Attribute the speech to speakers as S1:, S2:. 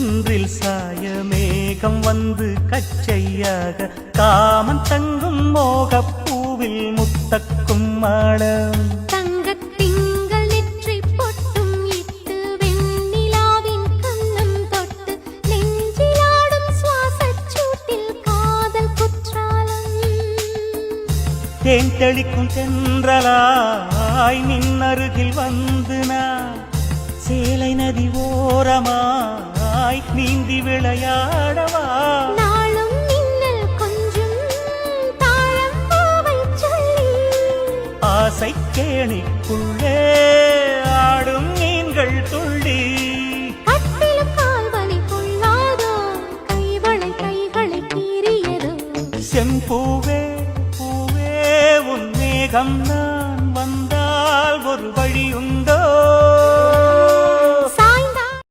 S1: குன்றில் சாய மேகம் வந்து கச்சையாக காமன் தங்கும் மோகப் பூவில் முத்தக்கும் மாடம்
S2: தங்கத்திங்கள் நெற்றி பொட்டும் இட்டு வெண்ணிலாவின் கண்ணம் தொட்டு நெஞ்சிலாடும் சுவாசச் சூட்டில் காதல் குற்றாலம்
S1: தேன் தெளிக்கும் தென்றலாய் நின்னருகில் வந்து நான் சேலை நதி ஓரமாய் நீந்தி விளையாடவா
S2: நாளும் மின்னல் கொஞ்சம் தாழம் பூவைச் சொல்லி
S1: ஆசை கேணிக்குள்ளே ஆடும் மீன்கள் துள்ளி
S2: கட்டிலும் கால்வலி கொள்ளாதோ கைகளை கீறியதோ
S1: செம்பூவே பூவே உன் மேகம் நான் வந்தால் ஒரு வழியும்